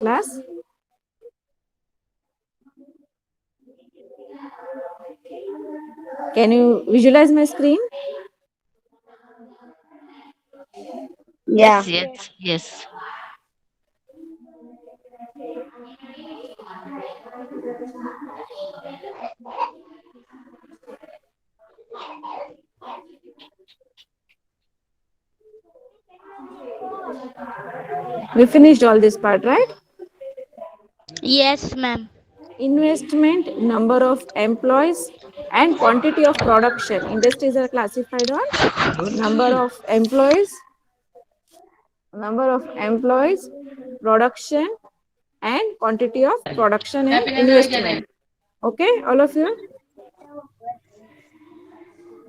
class? Can you visualize my screen? Yeah. Yes, yes, yes. We finished all this part, right? Yes, ma'am. Investment, number of employees, and quantity of production. Industries are classified on number of employees, production, and quantity of production and investment. Okay, all of you.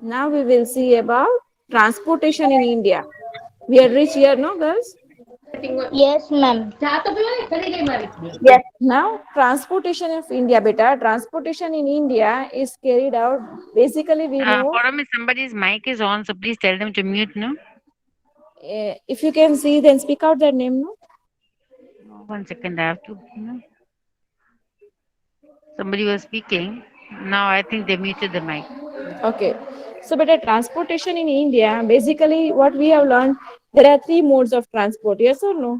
Now we will see about transportation in India. We are rich here, no, girls? Yes, ma'am. Yes. Now, transportation of India, beta. Transportation in India is carried out. Basically, we know. For me, somebody's mic is on, so please tell them to mute, no? If you can see, then speak out their name, no? No, 1 second, I have to, Somebody was speaking. Now I think they muted the mic. Okay. So, but transportation in India, basically, what we have learned, there are three modes of transport. Yes or no?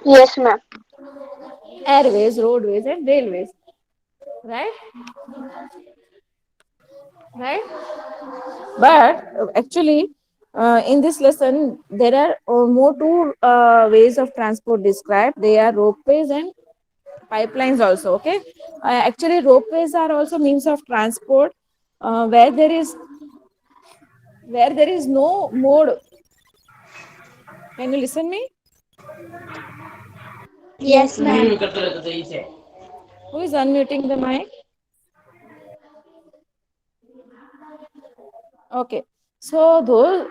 Yes, ma'am. Airways, roadways, and railways. Right? Right? But actually, in this lesson, there are more two ways of transport described. They are ropeways and pipelines also. Okay. Actually, ropeways are also means of transport where there is no mode. Can you listen me? Yes, ma'am. Who is unmuting the mic? Okay. So those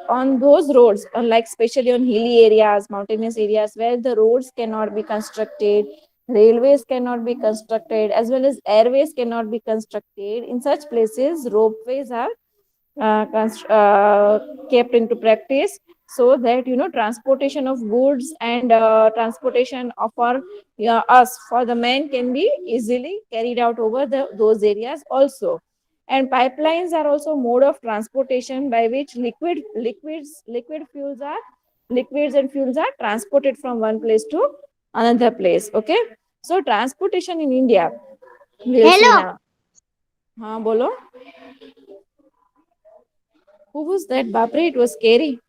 on those roads, like especially on hilly areas, mountainous areas where the roads cannot be constructed, railways cannot be constructed, as well as airways cannot be constructed. In such places, ropeways are kept into practice so that transportation of goods and transportation of our us for the men can be easily carried out over those areas also. And pipelines are also mode of transportation by which liquids and fuels are transported from one place to another place. Okay, so transportation in India, we'll see Hello. now. हाँ बोलो. Who was that? Bapre, it was scary.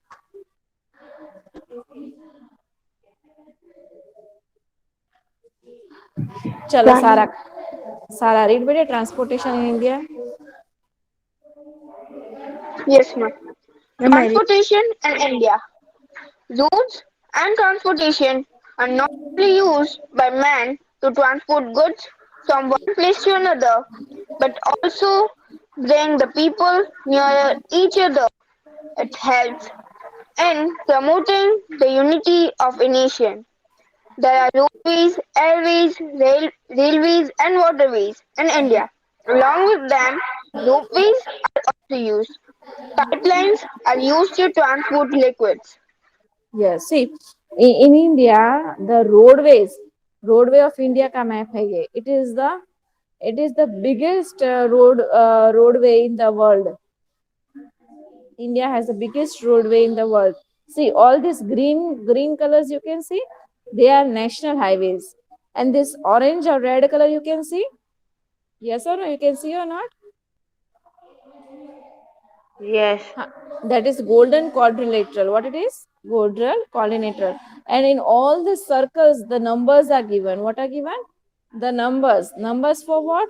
Chalo, Sara. Sara, read better transportation in India. Yes, ma'am. Ma'am, I read. Transportation in India. Roads and transportation are not only used by man to transport goods from one place to another, but also bring the people nearer each other. It helps in promoting the unity of a nation. There are roadways, airways, railways, and waterways in India. Along with them, ropeways are also used. Pipelines are used to transport liquids. Yes, see, in India, the roadway of India का map है ये. It is the biggest roadway in the world. India has the biggest roadway in the world. See, all these green colors you can see, they are national highways. And this orange or red color you can see, yes or no, you can see or not? Yes. That is golden quadrilateral. What it is? Golden quadrilateral. And in all the circles, the numbers are given. What are given? The numbers. Numbers for what?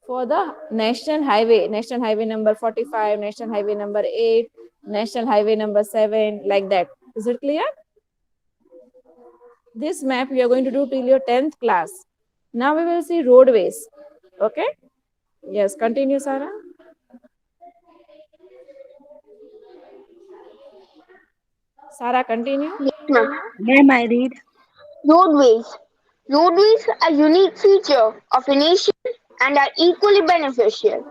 For the national highway number 45, national highway number 8, national highway number 7, like that. Is it clear? This map you are going to do till your 10th class. Now we will see roadways. Okay? Yes, continue, Sarah. Sarah, continue. Yes, ma'am. Ma'am, I read. Roadways. Roadways are a unique feature of a nation and are equally beneficial.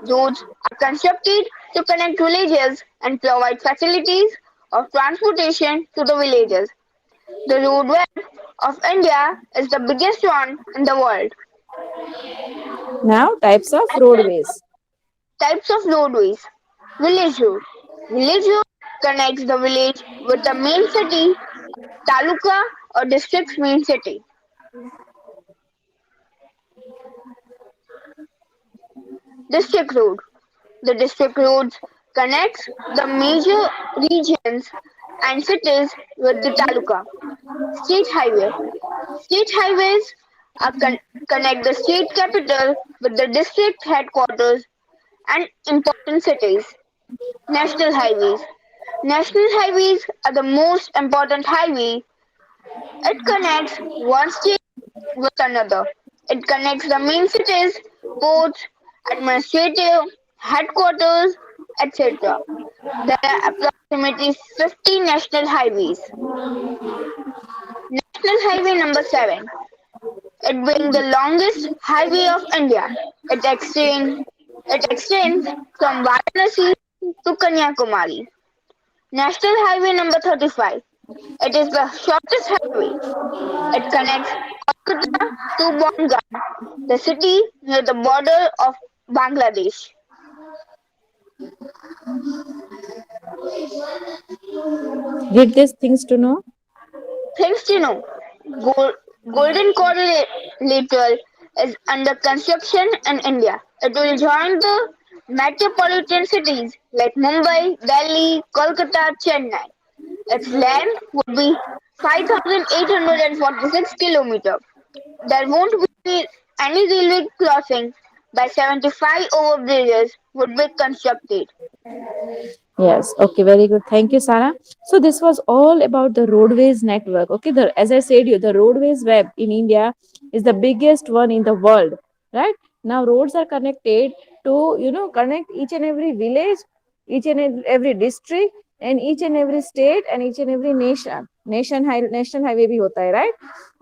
Roads are constructed to connect villages and provide facilities of transportation to the villages. The road web of India is the biggest one in the world. Now, types of roadways. Types of roadways. Village road. Village road connects the village with the main city, taluka or district's main city. District road. The district roads connects the major regions and cities with the taluka. State highway. State highways are connect the state capital with the district headquarters and important cities. National highways. National highways are the most important highway. It connects one state with another. It connects the main cities, ports, administrative headquarters, etc. There are approximately 50 national highways. National Highway number 7. It being the longest highway of India. It extends it extends from Varanasi to Kanyakumari. National Highway number 35. It is the shortest highway. It connects Kolkata to Bongaon, the city near the border of Bangladesh. Read these things to know. Things to know. Gol- Golden Quadrilateral is under construction in India. It will join the metropolitan cities like Mumbai, Delhi, Kolkata, Chennai. Its length would be 5,846 kilometers. There won't be any railway crossing by 75 overbridges would be constructed. Yes, okay, very good. Thank you, Sarah. So this was all about the roadways network. Okay, as I said you, the roadways web in India is the biggest one in the world, right? Now roads are connected to, connect each and every village, each and every district, and each and every state and each and every nation. National highway भी होता है, right?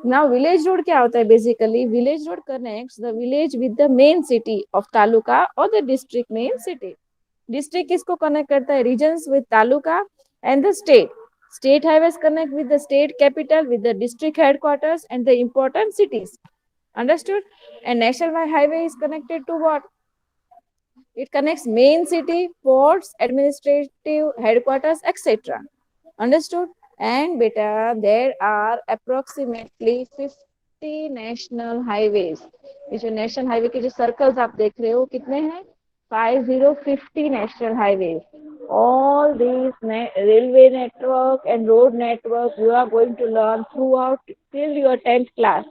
Now village road क्या होता है basically? Village road connects the village with the main city of taluka or the district main city. District किसको connect करता है regions with taluka and the state state highways connect with the state capital with the district headquarters and the important cities understood and national highway is connected to what it connects main city ports administrative headquarters etc understood and beta there are approximately 50 national highways ये जो national highway के जो circles आप देख रहे हो कितने हैं 5050 national highways. All these railway network and road network you are going to learn throughout till your 10th class.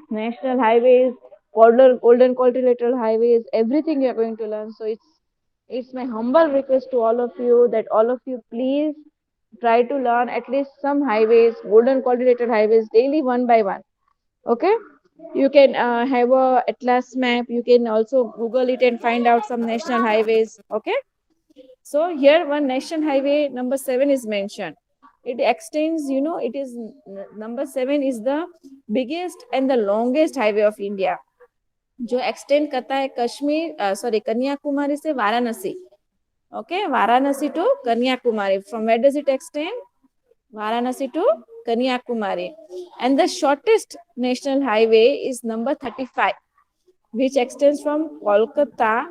National highways, golden quadrilateral highways, everything you are going to learn. So it's my humble request to all of you that all of you please try to learn at least some highways, golden quadrilateral highways daily one by one. Okay. You can have a atlas map. You can also Google it and find out some national highways. Okay. So here one national highway number 7 is mentioned. It extends, it is number 7 is the biggest and the longest highway of India. जो extend करता है कन्याकुमारी से Varanasi. Okay, Varanasi to Kanyakumari. From where does it extend? Varanasi to Kanyakumari. And the shortest national highway is number 35, which extends from Kolkata,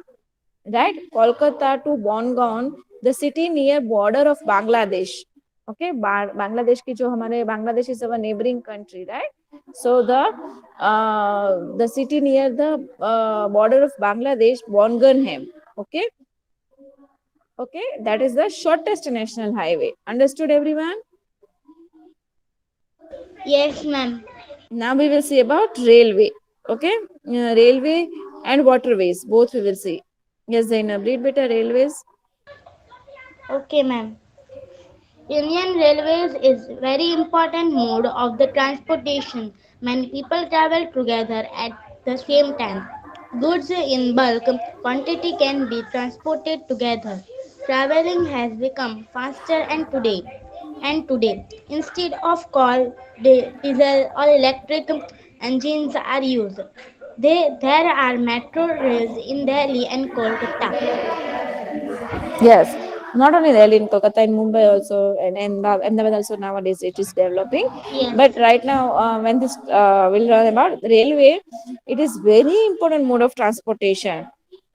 right? Kolkata to Bongaon, the city near border of Bangladesh. Okay, Bangladesh ki jo hamare Bangladesh is our neighboring country, right? So the city near the border of Bangladesh, Bongan. Okay. Okay, that is the shortest national highway. Understood, everyone? Yes, ma'am. Now we will see about railway. Okay, railway and waterways, both we will see. Yes, Zainab, read better railways. Okay, ma'am. Indian Railways is very important mode of the transportation. Many people travel together at the same time. Goods in bulk quantity can be transported together. Traveling has become faster and today instead of coal, diesel or electric engines are used. There are metro rails in Delhi and Kolkata. Yes, not only Delhi, in Kolkata, in Mumbai also, and Ahmedabad also nowadays it is developing. But Yes. right now, when this will learn about railway, it is very important mode of transportation.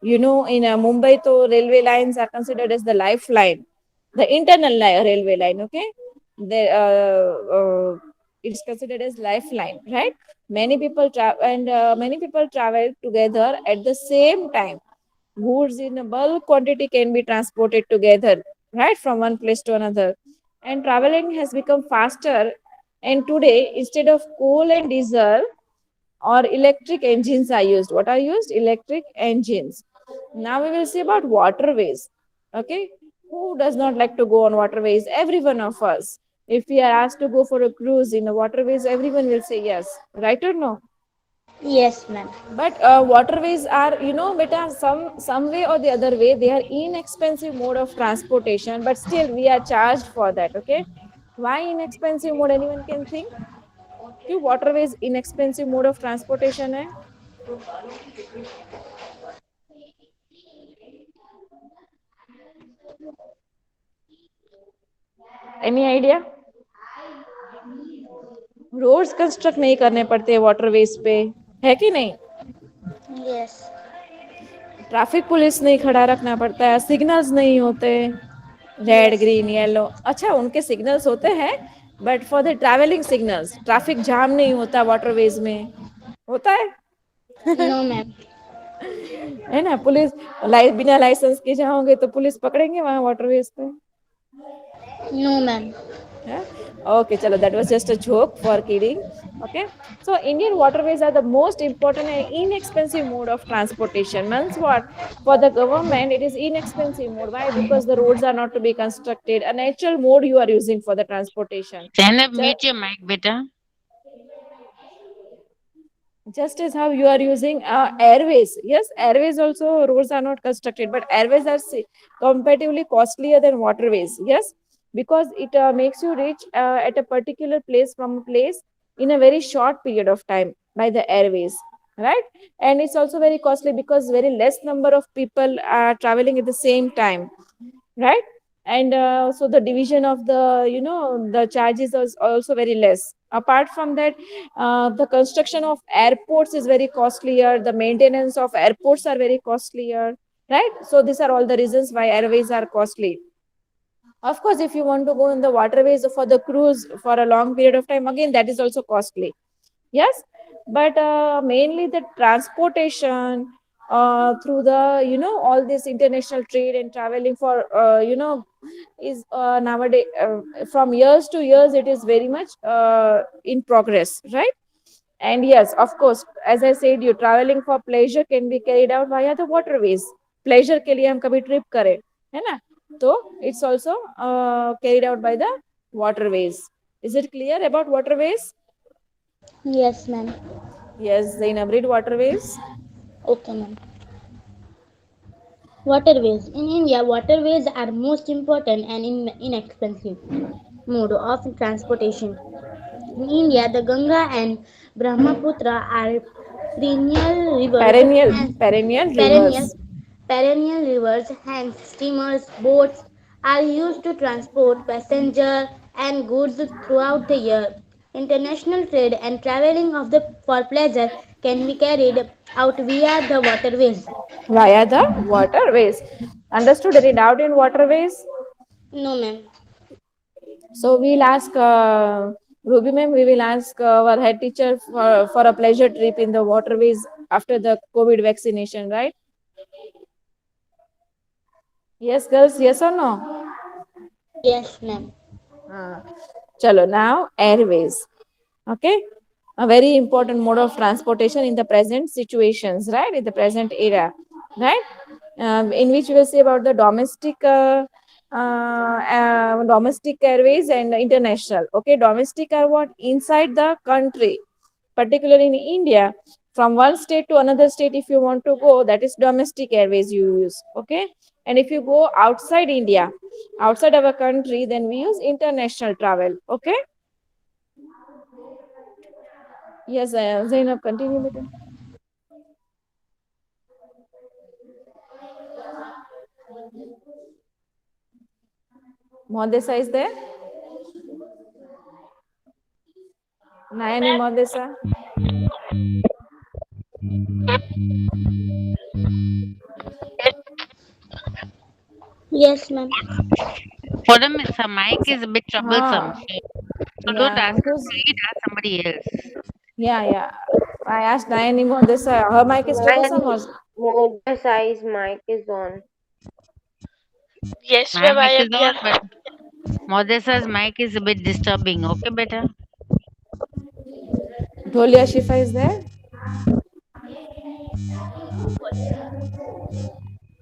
You know, in Mumbai, to railway lines are considered as the lifeline, the internal railway line. Okay, it's considered as lifeline, right? Many people travel and many people travel together at the same time. Goods in a bulk quantity can be transported together, right, from one place to another. And traveling has become faster. And today, instead of coal and diesel or electric engines are used. What are used? Electric engines. Now we will see about waterways. Okay, who does not like to go on waterways? Every one of us. If we are asked to go for a cruise in the waterways, everyone will say yes, right or no? Yes, ma'am. But waterways are, beta, some way or the other way, they are inexpensive mode of transportation, but still we are charged for that. Okay, why inexpensive mode? Anyone can think? क्यों waterways inexpensive mode of transportation है? Any idea? Roads construct नहीं करने पड़ते waterways पे, है कि नहीं? Yes. Traffic police नहीं खड़ा रखना पड़ता है, सिग्नल्स नहीं होते, red Yes, green ma'am. Yellow. अच्छा, उनके सिग्नल्स होते हैं, but for the travelling signals traffic jam नहीं होता वाटरवेज में, होता है? No, ma'am. है ना, पुलिस बिना लाइसेंस के जाओगे तो पुलिस पकड़ेंगे वहां वाटरवेज पे। No, ma'am. Yeah. Okay, chalo, that was just a joke for kidding. Okay. So Indian waterways are the most important and inexpensive mode of transportation. Means what? For the government, it is inexpensive mode. Why? Because the roads are not to be constructed. A natural mode you are using for the transportation. Zainab, Just, mute your mic, beta. just as how you are using airways. Yes, airways also roads are not constructed, but airways are comparatively costlier than waterways. Yes, because it makes you reach at a particular place from a place in a very short period of time by the airways, right? And it's also very costly because very less number of people are traveling at the same time, right? And so the division of the, the charges is also very less. Apart from that, the construction of airports is very costlier, the maintenance of airports are very costlier, right? So these are all the reasons why airways are costly. Of course, if you want to go in the waterways for the cruise for a long period of time, again that is also costly. Yes, but mainly the transportation through the, all this international trade and traveling for, is nowadays, from years to years it is very much in progress, right? And yes, of course, as I said, you traveling for pleasure can be carried out via the waterways. Pleasure के लिए हम कभी trip करें, है ना? तो it's also carried out by the waterways. Is it clear about waterways? Yes, ma'am. Yes, Zainab, read waterways. Okay, ma'am. Waterways. In India, waterways are most important and inexpensive mode of transportation. In India, the Ganga and Brahmaputra are perennial rivers, Perennial, hence perennial perennial rivers. perennial rivers, hence steamers, boats are used to transport passengers and goods throughout the year. International trade and traveling of the for pleasure can be carried out via the waterways. Via the waterways. Understood? Read out in waterways. No, ma'am. So we'll ask Ruby ma'am, we will ask our head teacher for a pleasure trip in the waterways after the COVID vaccination, right? Yes, girls, yes or no? Yes, ma'am. Uh, Chalo, now airways. Okay, a very important mode of transportation in the present situations, right? In the present era, right? In which we will say about the domestic airways and international. Okay, domestic are what? Inside the country, particularly in India, from one state to another state, if you want to go, that is domestic airways you use. Okay, and if you go outside India, outside our country, then we use international travel. Okay. Yes, Zainab, continue with it. Modesa is there? Nayani Modesa? Yes, ma'am. For them, her mic is a bit troublesome. Ah, So don't yeah. ask her Who's? to read, ask somebody else. Yeah, yeah. I asked Nayani Modesa. Her mic is troublesome or? Modesa's mic is on. Yes, My ma'am, I mic am is here. on, but Modesa's mic is a bit disturbing. Okay, better. Dholia Shifa is there?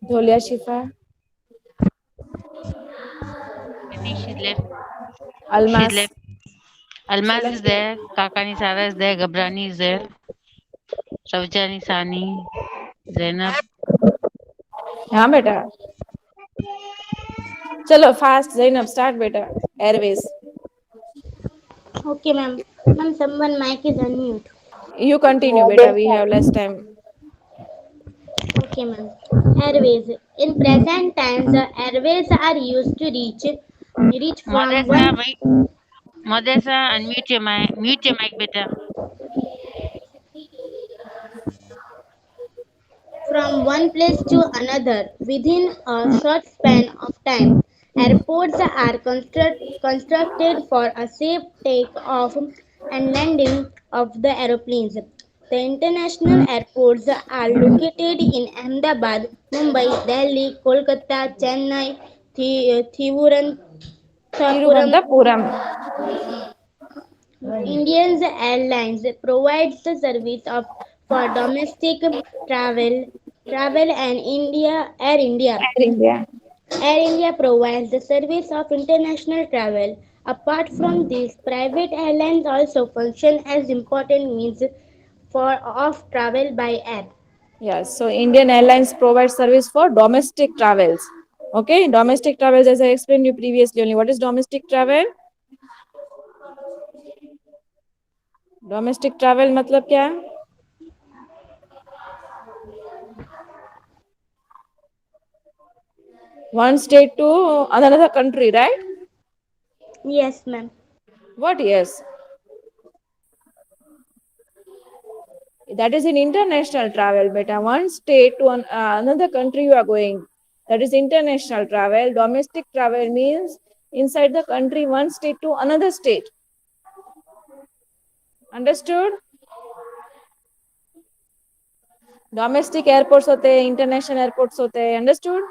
Dholia Shifa? Maybe she left. She Almas? left. Almaz is Celestial? there. Kakani Sara is there. Gabrani is there. Savjani Sani. Zainab. हाँ बेटा चलो fast Zainab start बेटा airways Okay, ma'am. Ma'am, someone mic is unmute. you continue बेटा we have less time Okay, ma'am. Airways. In present times, airways are used to reach from Modesa, one wait. Modesa, unmute your mic. Mute your mic, better. from one place to another within a short span of time. Airports are constructed for a safe takeoff and landing of the aeroplanes. The international airports are located in Ahmedabad, Mumbai, Delhi, Kolkata, Chennai, Thiruvananthapuram. Thiruvananthapuram Indian Airlines provides the service of for domestic travel and Air India. Air India Air India provides the service of international travel. Apart from this, private airlines also function as important means of travel by air. yes so Indian Airlines provides service for domestic travels okay domestic travels as I explained you previously only what is domestic travel domestic travel मतलब क्या one state to another country right Yes, ma'am. what yes that is in international travel beta one state to another country you are going that is international travel domestic travel means inside the country one state to another state understood domestic airports होते हैं international airports होते हैं understood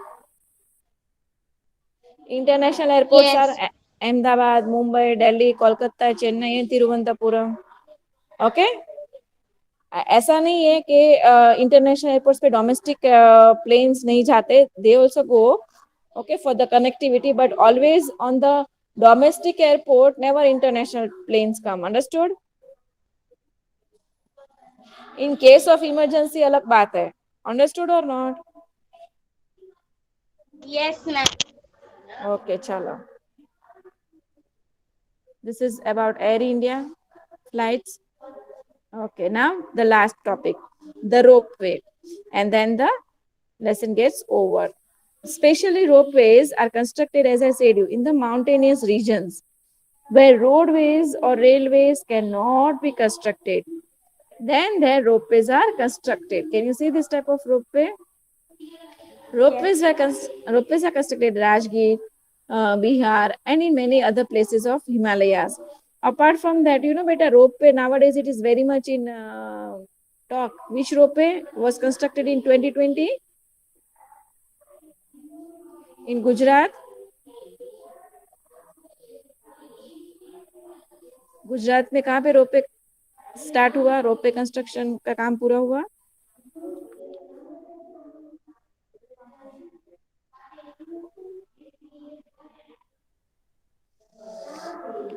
international airports are Yes. Ahmedabad Mumbai Delhi Kolkata Chennai and Thiruvananthapuram okay ऐसा नहीं है कि international airports पे domestic planes नहीं जाते they also go okay for the connectivity but always on the domestic airport never international planes come understood in case of emergency अलग बात है understood or not Yes, ma'am. okay chalo this is about Air India flights okay now the last topic the ropeway and then the lesson gets over especially ropeways are constructed as I said you in the mountainous regions where roadways or railways cannot be constructed then their ropeways are constructed can you see this type of ropeway Yes. ropeways are constructed in Rajgir Bihar and in many other places of Himalayas apart from that you know beta ropeway nowadays it is very much in talk which ropeway was constructed in 2020 in Gujarat Gujarat में कहाँ पे ropeway start हुआ ropeway construction का काम पूरा हुआ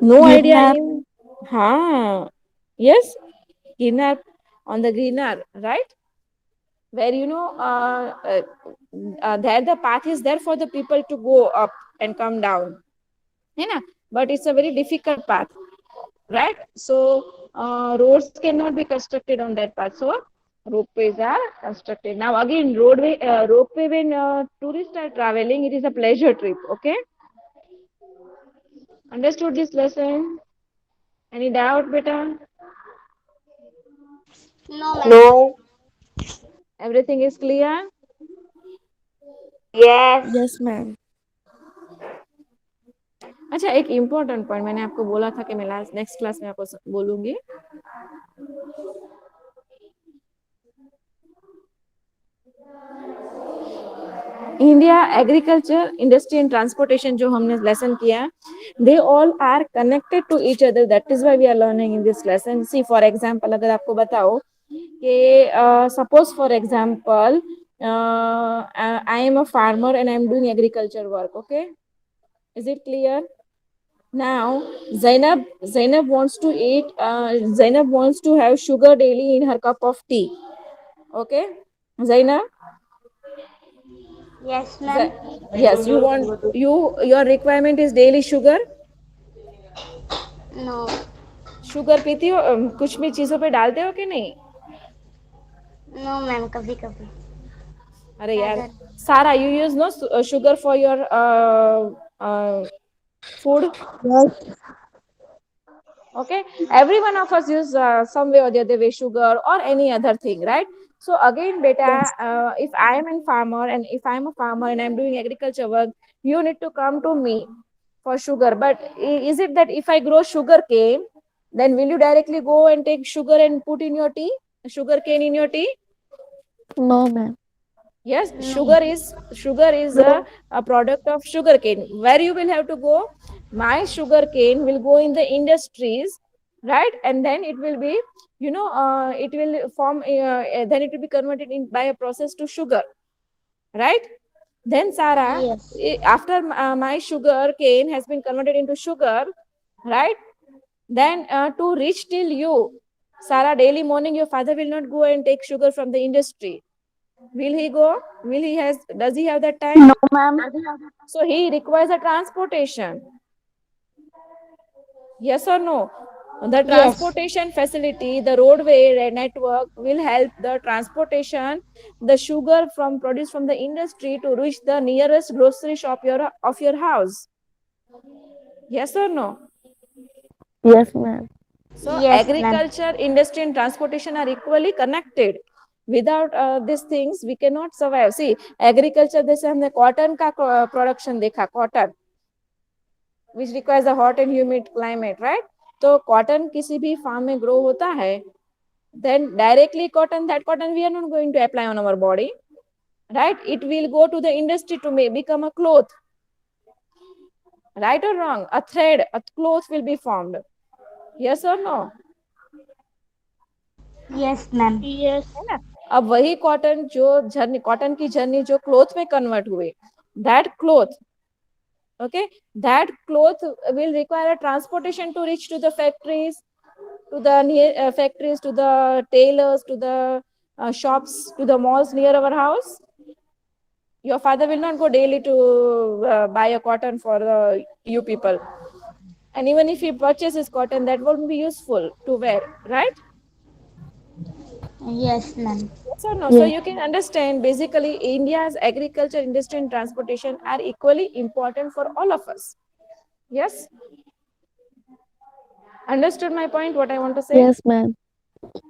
no idea Girnar. इन हाँ yes Girnar on the Ginnar right where you know there the path is there for the people to go up and come down है ना but it's a very difficult path right so roads cannot be constructed on that path so ropeways are constructed now again ropeway when tourists are traveling it is a pleasure trip okay Understood this lesson? Any doubt, beta? No, ma'am. No. Everything is clear? Yes. Yes, ma'am. अच्छा, एक important point मैंने आपको बोला था कि मैं next class में आपको बोलूंगी. India agriculture industry and transportation जो हमने लेसन किया, they all are connected to each other. That is why we are learning in this lesson. See for example, अगर आपको बताओ कि suppose for example I am a farmer and I am doing agriculture work. Okay, is it clear? Now Zainab wants to eat, Zainab wants to have sugar daily in her cup of tea. Okay, Zainab? Yes, ma'am. Yes, your requirement is daily sugar. No. Sugar पीती हो? कुछ भी चीजों पे डालते हो कि नहीं? No, ma'am. कभी कभी. अरे यार, Rather. सारा, you use no sugar for your food? Yes. Okay, every one of us use some way or the other way sugar or any other thing, right? So again, beta, if I am a farmer and if I am a farmer and I am doing agriculture work, you need to come to me for sugar. But is it that if I grow sugar cane, then will you directly go and take sugar and put in your tea, sugar cane in your tea? No, ma'am. Yes, No. sugar is a product of sugar cane. Where you will have to go? My sugar cane will go in the industries, right? And then it will be, it will form, then it will be converted in by a process to sugar, right? Then Sarah, Yes. after my sugar cane has been converted into sugar, right? Then to reach till you, Sarah, daily morning your father will not go and take sugar from the industry. Will he go? Does he have that time? No, ma'am. So he requires a transportation. Yes or no? The Yes. transportation facility, the roadway network will help the transportation, the sugar from produced from the industry to reach the nearest grocery shop of your house. Yes or no? Yes, ma'am. So Yes, ma'am. agriculture, industry and transportation are equally connected. Without these things, we cannot survive. See, agriculture, जैसे हमने cotton का production देखा, cotton, which requires a hot and humid climate, right? तो cotton किसी भी farm में grow होता है, then directly that cotton we are not going to apply on our body, right? It will go to the industry to become a cloth, right or wrong? A thread, a cloth will be formed. Yes or no? Yes, ma'am. Yes. है ना? अब वही cotton cotton की journey जो cloth में convert हुए, that cloth, okay, that cloth will require a transportation to reach to the factories, to the near factories, to the tailors, to the shops, to the malls near our house. Your father will not go daily to buy a cotton for you people, and even if he purchases cotton, that won't be useful to wear, right? Yes, ma'am. Yes or no? So Yes. you can understand, basically India's agriculture, industry and transportation are equally important for all of us. Yes, understood my point, what I want to say? Yes, ma'am.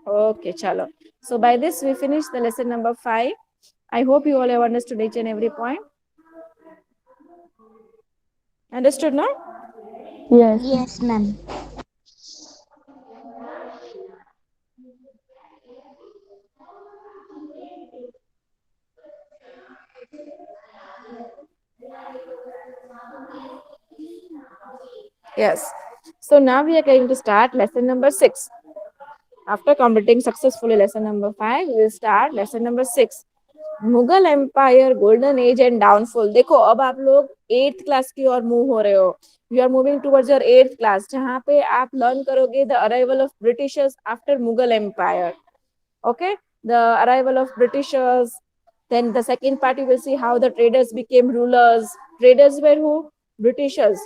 Okay, chalo. So by this we finish the lesson number 5. I hope you all have understood each and every point. Understood now? Yes. Yes, ma'am. Yes. So now we are going to start lesson number 6. After completing successfully lesson number 5, we will start lesson number 6. Mughal empire, golden age and downfall. देखो, अब आप लोग 8th class की ओर move हो रहे हो. You are moving towards your 8th class, जहां पे आप लर्न करोगे the arrival of Britishers after Mughal empire. Okay, the arrival of Britishers. Then the second part you will see how the traders became rulers. Traders were who? Britishers,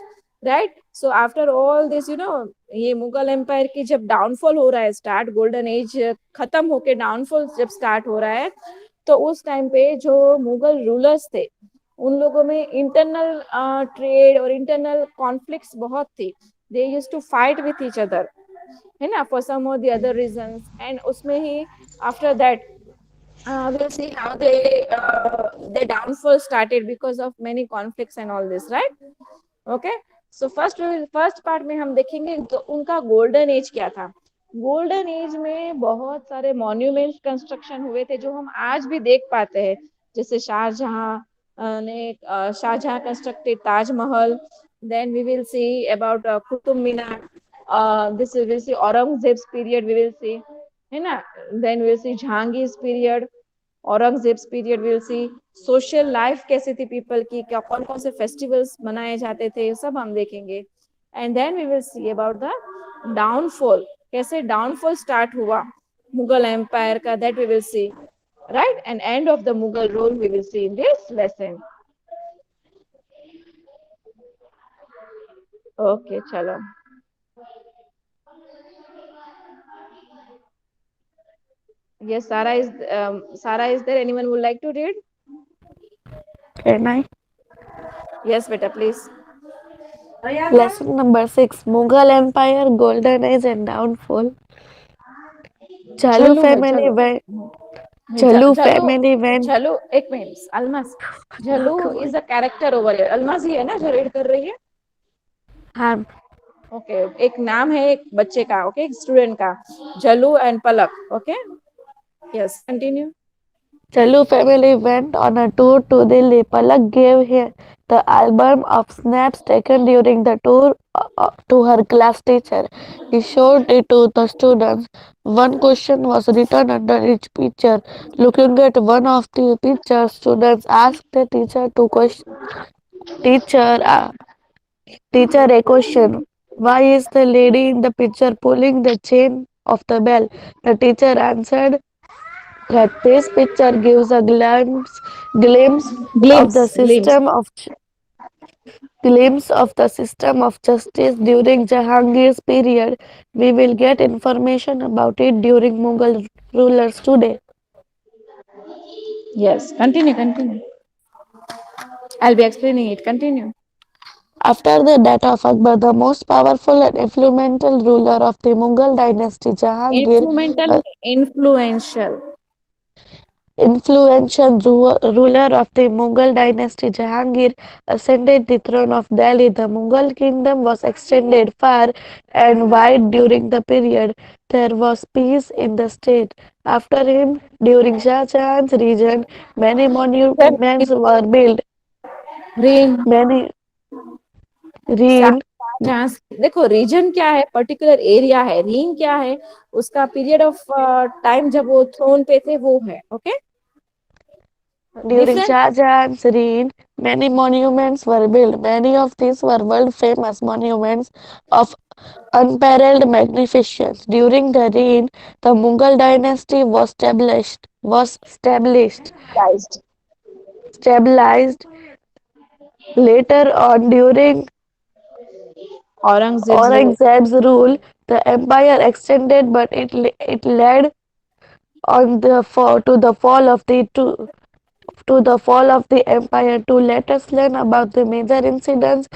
right? So after all this, ये Mughal empire की जब downfall हो रहा है start, golden age खत्म होके downfall जब start हो रहा है, तो उस टाइम पे जो मुगल रूलर्स थे, उन लोगों में इंटरनल ट्रेड और इंटरनल कॉन्फ्लिक्ट्स बहुत थी. They use to fight with each other, है ना, फॉर सम और द अदर रीजंस. एंड उसमें ही after that we'll see how their downfall started because of many conflicts and all this, right? Okay. So first part में हम देखेंगे तो उनका गोल्डन एज क्या था. गोल्डन एज में बहुत सारे मॉन्यूमेंट कंस्ट्रक्शन हुए थे जो हम आज भी देख पाते हैं. जैसे Shah Jahan constructed Taj Mahal. Then we will see about Qutub Minar. This will see Aurangzeb's period we will see, है ना. Then will see Jahangir period, Aurangzeb's period. Will see social life कैसी थी पीपल की, क्या कौन कौन से फेस्टिवल्स मनाए जाते थे, सब हम देखेंगे. And then we will see about the downfall, कैसे डाउनफॉल स्टार्ट हुआ मुगल एम्पायर का, that we will see, right. And end of the Mughal rule we will see in this lesson. Okay, चलो. Yes, Sarah is there. Anyone would like to read? Can I? Yes, beta, please. Lesson number 6, Mughal Empire, Golden Age and Downfall. Chalu झल्लू है, family झल्लू. went. झल्लू Chalu family went. Jhallu एक minute. Almas, Jhallu is a character over here. Almas ही है ना जो read कर रही है? हाँ. ओके. एक नाम है एक बच्चे का, ओके, एक स्टूडेंट का, Jhallu and Palak. Okay, yes, continue. Chalu family went on a tour to Delhi. Palak gave her the album of snaps taken during the tour to her class teacher. He showed it to the students. One question was written under each picture. Looking at one of the pictures, students asked the teacher to teacher, uh, teacher a question. Why is the lady in the picture pulling the chain of the bell? The teacher answered that this picture gives a glimpse of the Glimpse. system of justice during Jahangir's period. We will get information about it during Mughal rulers today. Yes, continue. I'll be explaining it. Continue. After the death of Akbar, the most powerful and influential ruler of the Mughal dynasty, Jahangir, Influential, uh, influential. influential ruler of the Mughal dynasty, Jahangir, ascended the throne of Delhi. The Mughal kingdom was extended far and wide during the period. There was peace in the state. After him, during Shah Jahan's reign, many monuments were built. Rain. Many reign, जहाँ देखो, reason क्या है, particular area है. Reign क्या है, उसका period of time जब वो थ्रोन पे थे वो है. Okay, during different. Shah Jahan's reign, many monuments were built. Many of these were world famous monuments of unparalleled magnificence. During the reign, the Mughal dynasty stabilized. Later on, during Aurangzeb rule. Aurangzeb's rule, the empire extended, but it led on to the fall of the empire. To let us learn about the major incidents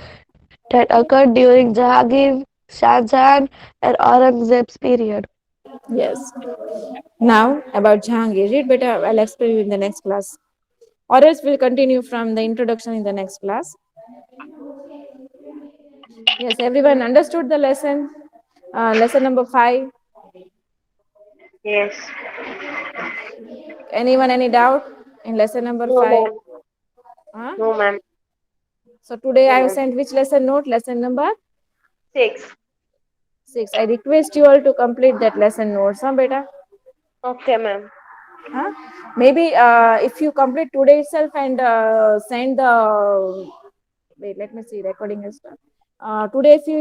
that occurred during Jahangir, Shah Jahan, and Aurangzeb's period. Yes. Now about Jahangir. Read better. I'll explain you in the next class. Or else we'll continue from the introduction in the next class. Yes, everyone understood the lesson. Lesson number 5. Yes. Anyone any doubt in lesson number No, 5? ma'am. Huh? No, ma'am. So today No, I have ma'am. sent which lesson note? Lesson number 6. 6. I request you all to complete that lesson notes, huh, beta? Okay, ma'am. Huh? Maybe if you complete today itself and send the, wait, let me see, recording is done. Today if you